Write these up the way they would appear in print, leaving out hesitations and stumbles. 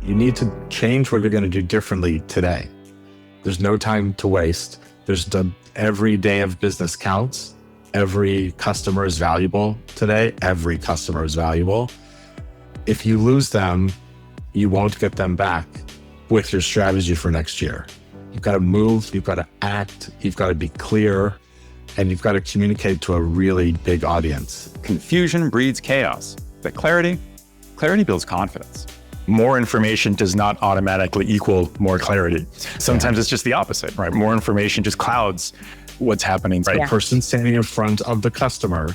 You need to change what you're going to do differently today. There's no time to waste. Every day of business counts. Every customer is valuable today. Every customer is valuable. If you lose them, you won't get them back with your strategy for next year. You've got to move, you've got to act, you've got to be clear, and you've got to communicate to a really big audience. Confusion breeds chaos, but clarity builds confidence. More information does not automatically equal more clarity. Sometimes it's just the opposite, right? More information just clouds what's happening. Right? The person standing in front of the customer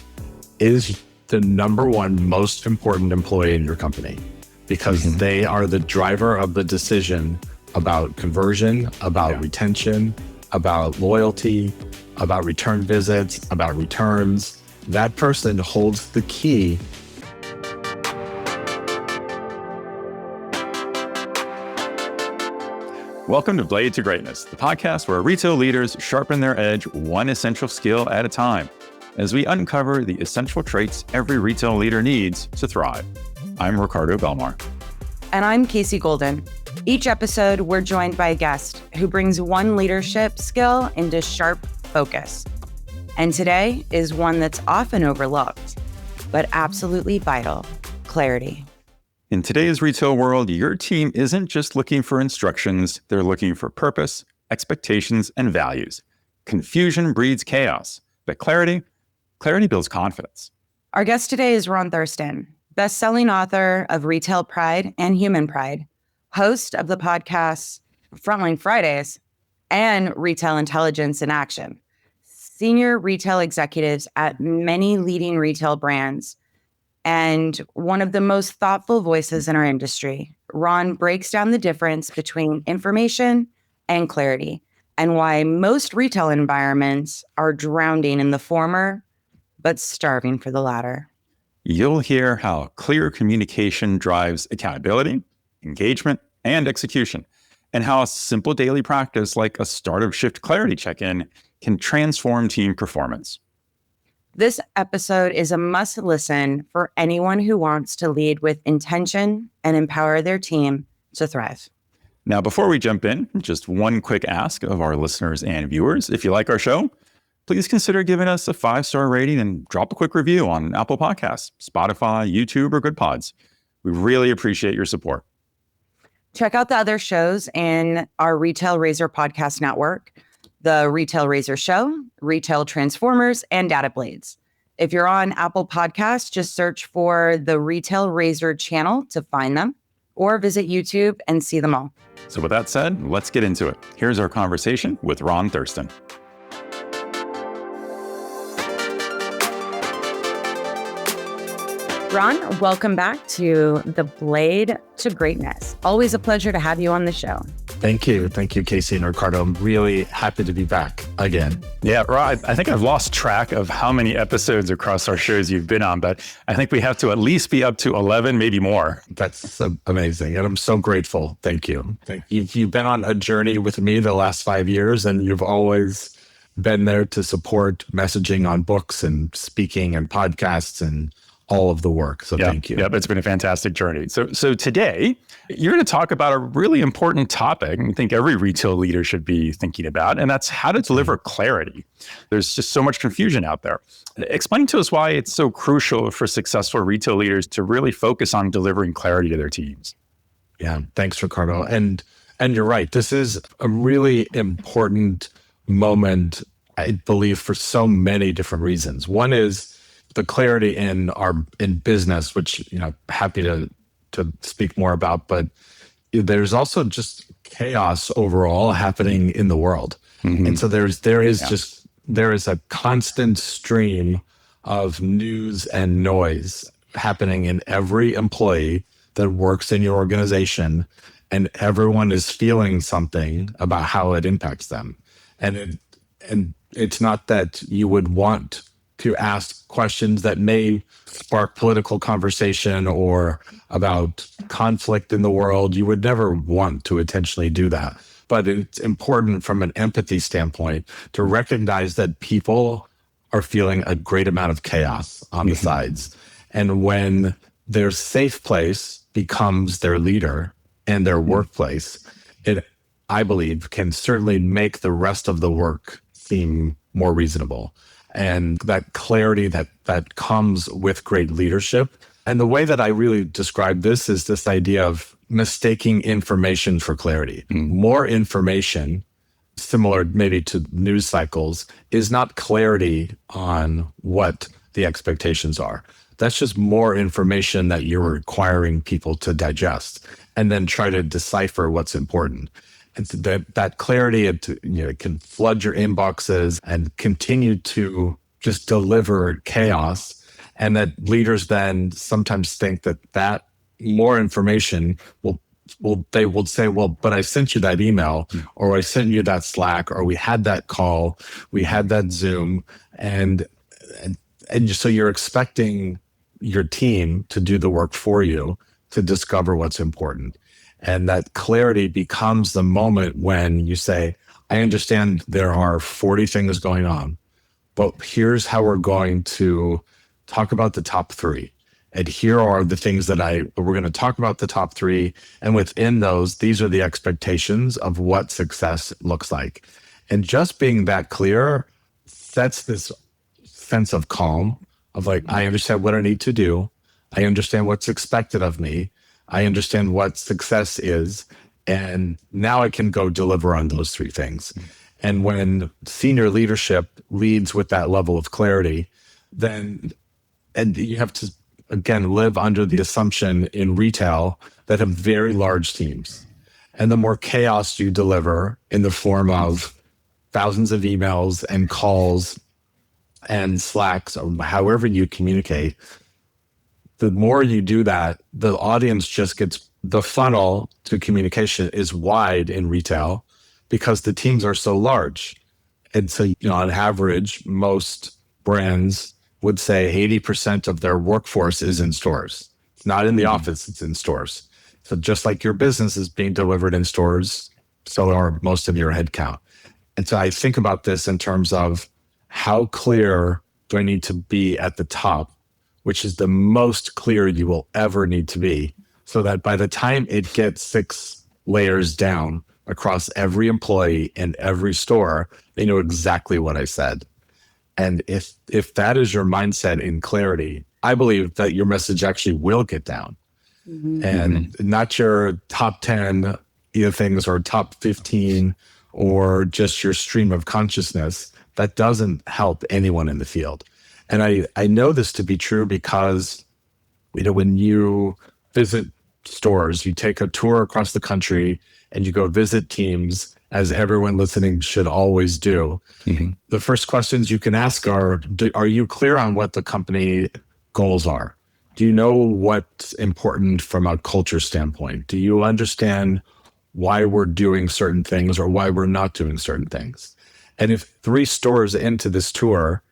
is the number one most important employee in your company because they are the driver of the decision about conversion, about retention, about loyalty, about return visits, about returns. That person holds the key. Welcome to Blade to Greatness, the podcast where retail leaders sharpen their edge one essential skill at a time, as we uncover the essential traits every retail leader needs to thrive. I'm Ricardo Belmar. And I'm Casey Golden. Each episode, we're joined by a guest who brings one leadership skill into sharp focus. And today is one that's often overlooked, but absolutely vital: clarity. In today's retail world, your team isn't just looking for instructions, they're looking for purpose, expectations, and values. Confusion breeds chaos, but clarity builds confidence. Our guest today is Ron Thurston, best-selling author of Retail Pride and Human Pride, host of the podcasts Frontline Fridays and Retail Intelligence in Action, senior retail executives at many leading retail brands, and one of the most thoughtful voices in our industry. Ron breaks down the difference between information and clarity and why most retail environments are drowning in the former, but starving for the latter. You'll hear how clear communication drives accountability, engagement, and execution, and how a simple daily practice like a start of shift clarity check-in can transform team performance. This episode is a must listen for anyone who wants to lead with intention and empower their team to thrive. Now, before we jump in, just one quick ask of our listeners and viewers. If you like our show, please consider giving us a 5-star rating and drop a quick review on Apple Podcasts, Spotify, YouTube, or Good Pods. We really appreciate your support. Check out the other shows in our Retail Razor podcast network: the Retail Razor Show, Retail Transformers, and Data Blades. If you're on Apple Podcasts, just search for the Retail Razor channel to find them, or visit YouTube and see them all. So with that said, let's get into it. Here's our conversation with Ron Thurston. Ron, welcome back to the Blade to Greatness. Always a pleasure to have you on the show. Thank you. Thank you, Casey and Ricardo. I'm really happy to be back again. Yeah, Ron, I think I've lost track of how many episodes across our shows you've been on, but I think we have to at least be up to 11, maybe more. That's so amazing. And I'm so grateful. Thank you. You've been on a journey with me the last 5 years, and you've always been there to support messaging on books and speaking and podcasts and all of the work. So thank you. Yep, it's been a fantastic journey. So today, you're going to talk about a really important topic I think every retail leader should be thinking about, and that's how to deliver clarity. There's just so much confusion out there. Explain to us why it's so crucial for successful retail leaders to really focus on delivering clarity to their teams. Yeah, thanks, Ricardo. And you're right. This is a really important moment, I believe, for so many different reasons. One is the clarity in business, which, happy to speak more about, but there's also just chaos overall happening in the world. Mm-hmm. And so there is a constant stream of news and noise happening in every employee that works in your organization, and everyone is feeling something about how it impacts them. And it's not that you would want to ask questions that may spark political conversation or about conflict in the world. You would never want to intentionally do that. But it's important from an empathy standpoint to recognize that people are feeling a great amount of chaos on the sides. And when their safe place becomes their leader and their workplace, it, I believe, can certainly make the rest of the work seem more reasonable. And that clarity that comes with great leadership. And the way that I really describe this is this idea of mistaking information for clarity. More information, similar maybe to news cycles, is not clarity on what the expectations are. That's just more information that you're requiring people to digest and then try to decipher what's important. And so that clarity, it can flood your inboxes and continue to just deliver chaos. And that leaders then sometimes think that more information they will say, well, but I sent you that email, or I sent you that Slack, or we had that call, we had that Zoom. And so you're expecting your team to do the work for you to discover what's important. And that clarity becomes the moment when you say, I understand there are 40 things going on, but here's how we're going to talk about the top 3. And here are the things that we're going to talk about the top 3. And within those, these are the expectations of what success looks like. And just being that clear sets this sense of calm of like, I understand what I need to do. I understand what's expected of me. I understand what success is. And now I can go deliver on those 3 things. And when senior leadership leads with that level of clarity, then, and you have to, again, live under the assumption in retail that have very large teams. And the more chaos you deliver in the form of thousands of emails and calls and Slacks, or however you communicate, the more you do that, the audience just gets, the funnel to communication is wide in retail because the teams are so large. And so, on average, most brands would say 80% of their workforce is in stores. It's not in the office, it's in stores. So just like your business is being delivered in stores, so are most of your headcount. And so I think about this in terms of how clear do I need to be at the top, which is the most clear you will ever need to be, so that by the time it gets 6 layers down across every employee and every store, they know exactly what I said. And if that is your mindset in clarity, I believe that your message actually will get down. And not your top 10 things or top 15 or just your stream of consciousness. That doesn't help anyone in the field. And I know this to be true because, when you visit stores, you take a tour across the country and you go visit teams, as everyone listening should always do. The first questions you can ask are you clear on what the company goals are? Do you know what's important from a culture standpoint? Do you understand why we're doing certain things or why we're not doing certain things? And if 3 stores into this tour,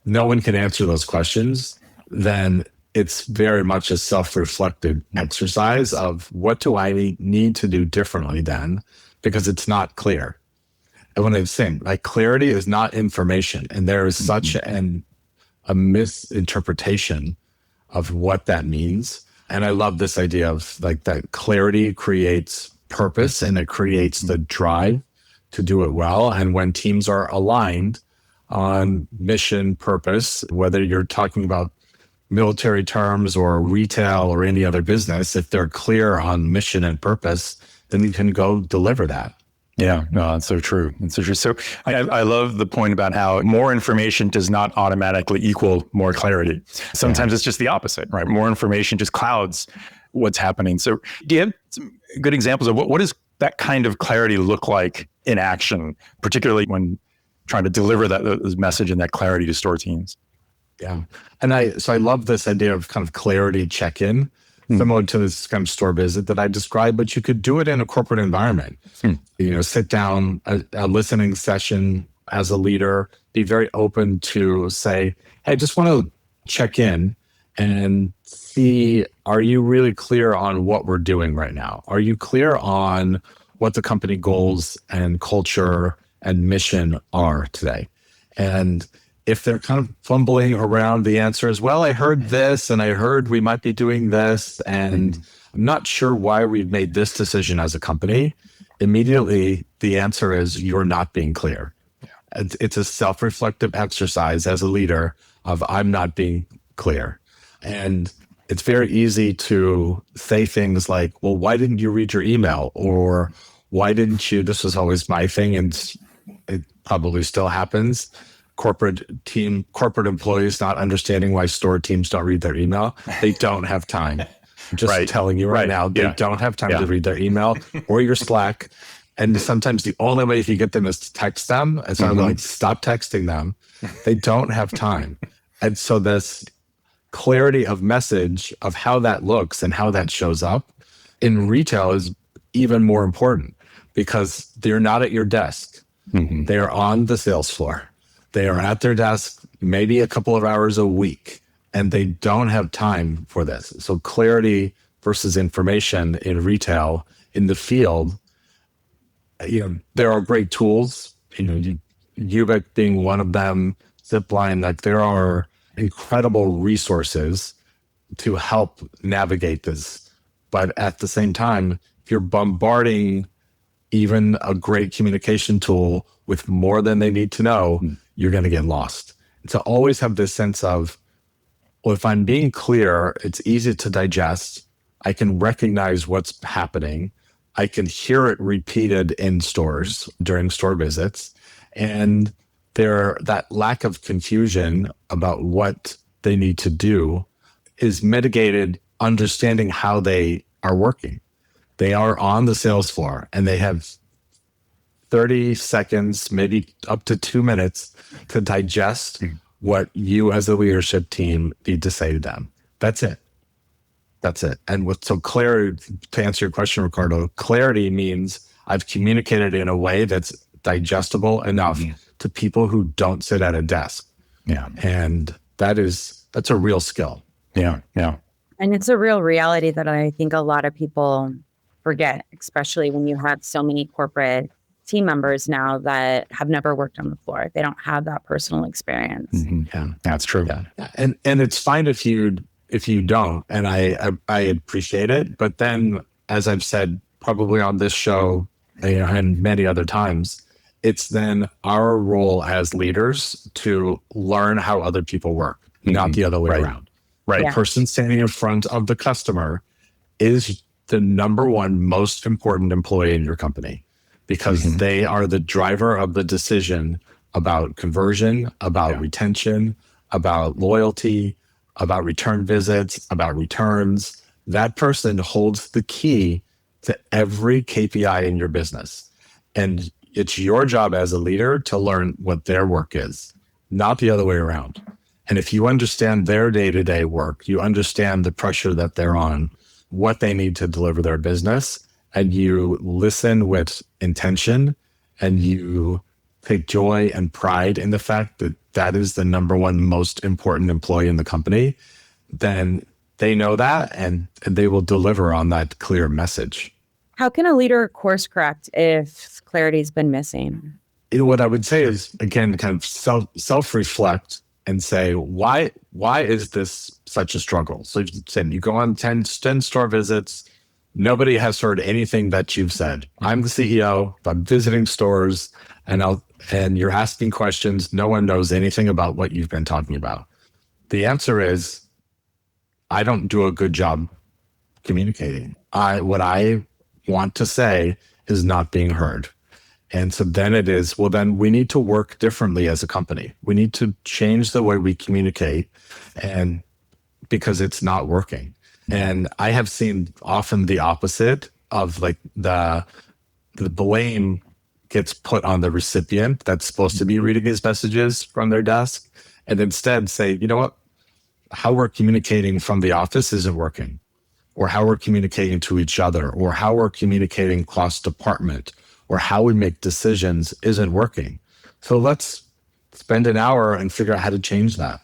no one can answer those questions, then it's very much a self-reflective exercise of what do I need to do differently then, because it's not clear. And when I'm saying, clarity is not information, and there is such a misinterpretation of what that means. And I love this idea of that clarity creates purpose and it creates the drive to do it well. And when teams are aligned on mission, purpose, whether you're talking about military terms or retail or any other business, if they're clear on mission and purpose, then you can go deliver that. Yeah, no, that's so true. That's so true. So I love the point about how more information does not automatically equal more clarity. Sometimes it's just the opposite, right? More information just clouds what's happening. So do you have some good examples of what does that kind of clarity look like in action, particularly when trying to deliver that message and that clarity to store teams? Yeah. And I love this idea of kind of clarity check-in, similar to this kind of store visit that I described, but you could do it in a corporate environment. Sit down, a listening session as a leader, be very open to say, hey, I just want to check in and see, are you really clear on what we're doing right now? Are you clear on what the company goals and culture and mission are today? And if they're kind of fumbling around the answers, well, I heard this and I heard we might be doing this, and I'm not sure why we've made this decision as a company, immediately the answer is you're not being clear. It's a self-reflective exercise as a leader of I'm not being clear. And it's very easy to say things like, well, why didn't you read your email? Or why didn't you, this was always my thing, and it probably still happens. Corporate employees not understanding why store teams don't read their email. They don't have time. I'm just telling you right now, they don't have time to read their email or your Slack. And sometimes the only way you can get them is to text them. And so I'm like, stop texting them. They don't have time. And so this clarity of message of how that looks and how that shows up in retail is even more important, because they're not at your desk. They are on the sales floor. They are at their desk maybe a couple of hours a week, and they don't have time for this. So clarity versus information in retail, in the field, there are great tools, Ubik being one of them, Zipline, like there are incredible resources to help navigate this. But at the same time, if you're bombarding even a great communication tool with more than they need to know, you're going to get lost. To always have this sense of, well, if I'm being clear, it's easy to digest. I can recognize what's happening. I can hear it repeated in stores during store visits. And that lack of confusion about what they need to do is mitigated understanding how they are working. They are on the sales floor and they have 30 seconds, maybe up to 2 minutes to digest what you as a leadership team need to say to them. That's it. And so clarity, to answer your question, Ricardo, clarity means I've communicated in a way that's digestible enough to people who don't sit at a desk. Yeah. And that's a real skill. Yeah. And it's a real reality that I think a lot of people forget, especially when you have so many corporate team members now that have never worked on the floor. They don't have that personal experience. Yeah, that's true. Yeah. And it's fine if you don't, and I appreciate it. But then, as I've said, probably on this show and many other times, it's then our role as leaders to learn how other people work, not the other way around. Right. The person standing in front of the customer is the number one most important employee in your company, because they are the driver of the decision about conversion, about retention, about loyalty, about return visits, about returns. That person holds the key to every KPI in your business. And it's your job as a leader to learn what their work is, not the other way around. And if you understand their day-to-day work, you understand the pressure that they're on, what they need to deliver their business, and you listen with intention, and you take joy and pride in the fact that that is the number one most important employee in the company, then they know that and they will deliver on that clear message. How can a leader course correct if clarity's been missing? What I would say is, again, kind of self-reflect and say, why is this such a struggle? So you said you go on 10 store visits, nobody has heard anything that you've said. I'm the CEO, I'm visiting stores, and you're asking questions. No one knows anything about what you've been talking about. The answer is, I don't do a good job communicating. What I want to say is not being heard. And so then it is, well, then we need to work differently as a company. We need to change the way we communicate, and because it's not working. And I have seen often the opposite of, like, the blame gets put on the recipient that's supposed to be reading his messages from their desk, and instead say, you know what, how we're communicating from the office isn't working, or how we're communicating to each other, or how we're communicating cross department, or how we make decisions isn't working. So let's spend an hour and figure out how to change that.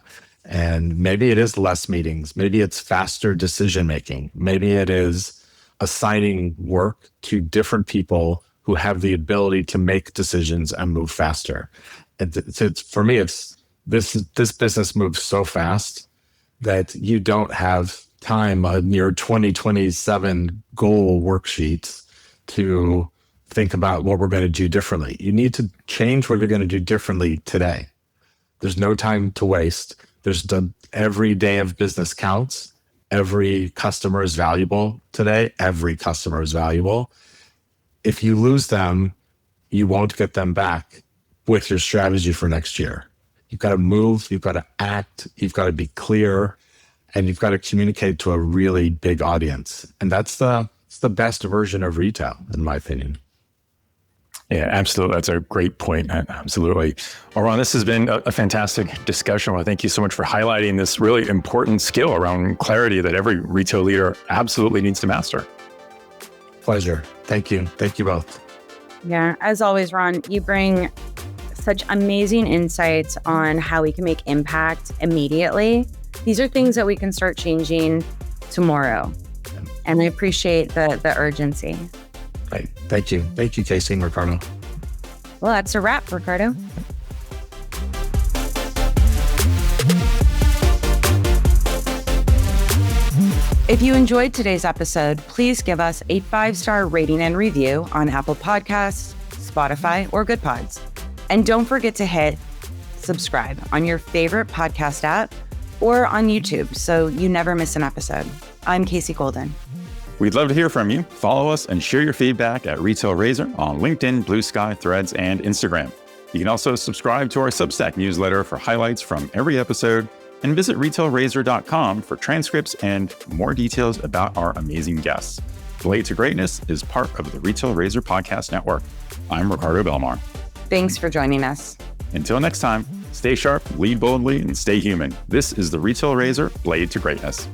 And maybe it is less meetings. Maybe it's faster decision making. Maybe it is assigning work to different people who have the ability to make decisions and move faster. For me, it's This business moves so fast that you don't have time on your 2027 goal worksheets to think about what we're going to do differently. You need to change what you're going to do differently today. There's no time to waste. Every day of business counts. Every customer is valuable today. Every customer is valuable. If you lose them, you won't get them back with your strategy for next year. You've got to move, you've got to act, you've got to be clear, and you've got to communicate to a really big audience. And it's the best version of retail, in my opinion. Yeah, absolutely. That's a great point. Absolutely. Well, Ron, this has been a fantastic discussion. Well, thank you so much for highlighting this really important skill around clarity that every retail leader absolutely needs to master. Pleasure. Thank you. Thank you both. Yeah, as always, Ron, you bring such amazing insights on how we can make impact immediately. These are things that we can start changing tomorrow. And I appreciate the urgency. Right. Thank you. Thank you, Casey and Ricardo. Well, that's a wrap, Ricardo. If you enjoyed today's episode, please give us a 5-star rating and review on Apple Podcasts, Spotify, or Good Pods. And don't forget to hit subscribe on your favorite podcast app or on YouTube so you never miss an episode. I'm Casey Golden. We'd love to hear from you. Follow us and share your feedback at Retail Razor on LinkedIn, Blue Sky, Threads, and Instagram. You can also subscribe to our Substack newsletter for highlights from every episode, and visit retailrazor.com for transcripts and more details about our amazing guests. Blade to Greatness is part of the Retail Razor Podcast Network. I'm Ricardo Belmar. Thanks for joining us. Until next time, stay sharp, lead boldly, and stay human. This is the Retail Razor Blade to Greatness.